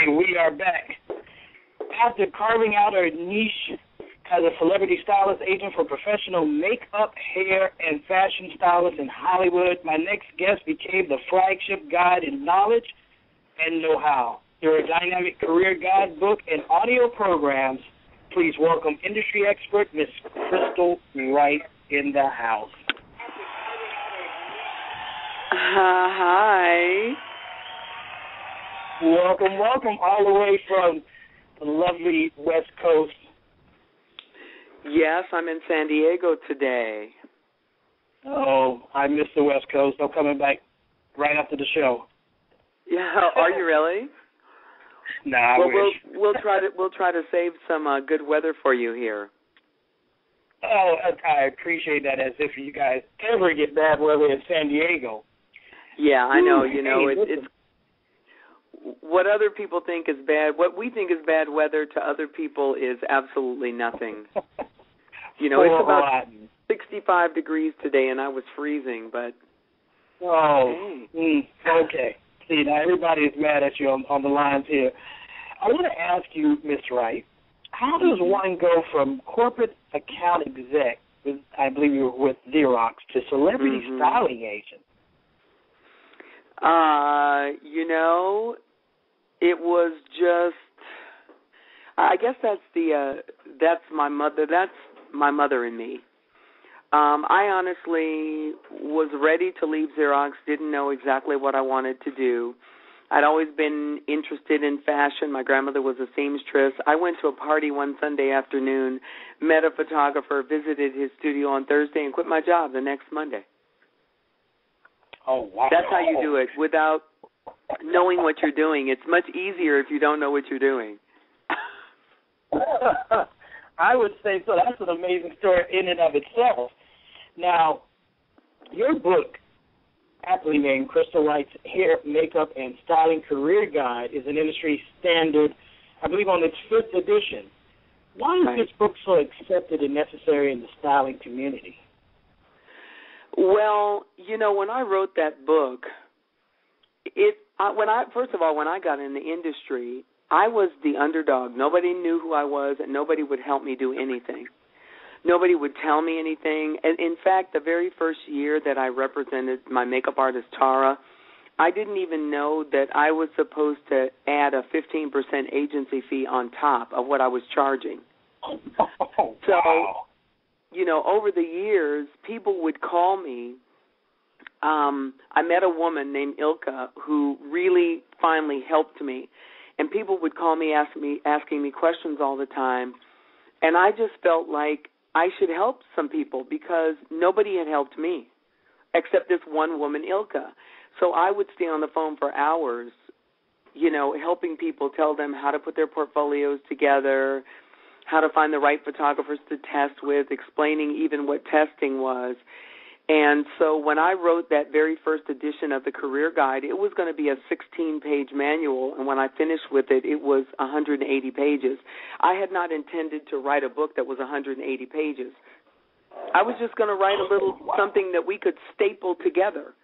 And we are back. After carving out her niche as a celebrity stylist agent for professional makeup, hair, and fashion stylists in Hollywood, my next guest became the flagship guide in knowledge and know-how. Through a dynamic career guidebook and audio programs, please welcome industry expert Miss Crystal Wright in the house. Hi. Welcome, welcome, all the way from the lovely West Coast. Yes, I'm in San Diego today. Oh, I miss the West Coast. I'm coming back right after the show. Yeah, are you really? Nah, well, we'll try to save some good weather for you here. Oh, I appreciate that. As if you guys ever get bad weather in San Diego. Yeah, I know. You know, it's what other people think is bad. What we think is bad weather to other people is absolutely nothing. You know, it's about 65 degrees today, and I was freezing. But okay. See, now everybody is mad at you on the lines here. I want to ask you, Miss Wright, how does one go from corporate account exec, I believe you were with Xerox, to celebrity styling agent? You know, it was just, I guess that's my mother. That's my mother and me. I honestly was ready to leave Xerox, didn't know exactly what I wanted to do. I'd always been interested in fashion. My grandmother was a seamstress. I went to a party one Sunday afternoon, met a photographer, visited his studio on Thursday, and quit my job the next Monday. Oh, wow. That's how you do it without knowing what you're doing. It's much easier if you don't know what you're doing. I would say so. That's an amazing story in and of itself. Now, your book, aptly named Crystal Wright's Hair, Makeup, and Styling Career Guide, is an industry standard, I believe, on its 5th edition. Why is this book so accepted and necessary in the styling community? Well, you know, when I wrote that book, first of all, when I got in the industry, I was the underdog. Nobody knew who I was, and nobody would help me do anything. Nobody would tell me anything. And in fact, the very first year that I represented my makeup artist, Tara, I didn't even know that I was supposed to add a 15% agency fee on top of what I was charging. So, you know, over the years, people would call me. I met a woman named Ilka who really finally helped me. And people would call me, asking me questions all the time. And I just felt like I should help some people because nobody had helped me except this one woman, Ilka. So I would stay on the phone for hours, you know, helping people, tell them how to put their portfolios together, how to find the right photographers to test with, explaining even what testing was. And so when I wrote that very first edition of the career guide, it was going to be a 16-page manual, and when I finished with it, it was 180 pages. I had not intended to write a book that was 180 pages. I was just going to write a little something that we could staple together,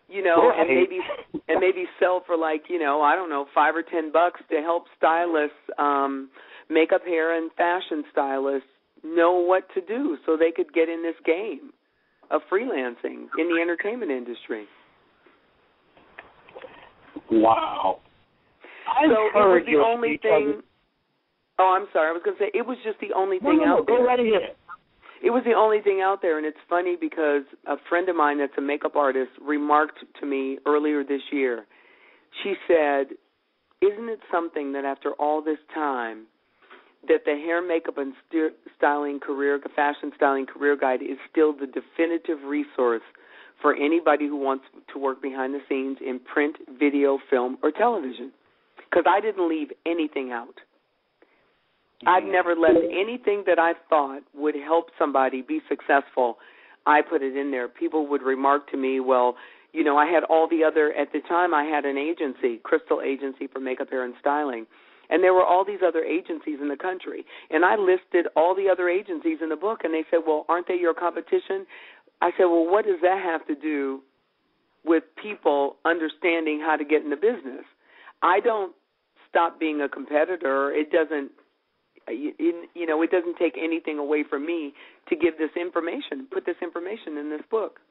you know, and maybe sell for like, you know, I don't know, $5 or $10 to help stylists, makeup, hair, and fashion stylists know what to do so they could get in this game of freelancing in the entertainment industry. Wow. So it was the only thing. Oh, I'm sorry. I was going to say it was just the only thing out there. Go right ahead. It was the only thing out there, and it's funny because a friend of mine that's a makeup artist remarked to me earlier this year. She said, "Isn't it something that after all this time, that the hair, makeup, and fashion styling career guide is still the definitive resource for anybody who wants to work behind the scenes in print, video, film, or television?" Because I didn't leave anything out. I've never left anything that I thought would help somebody be successful. I put it in there. People would remark to me, well, you know, I had all the other, at the time I had an agency, Crystal Agency for Makeup, Hair, and Styling. And there were all these other agencies in the country. And I listed all the other agencies in the book, and they said, well, aren't they your competition? I said, well, what does that have to do with people understanding how to get in the business? I don't stop being a competitor, it doesn't, it doesn't take anything away from me to give this information, put this information in this book.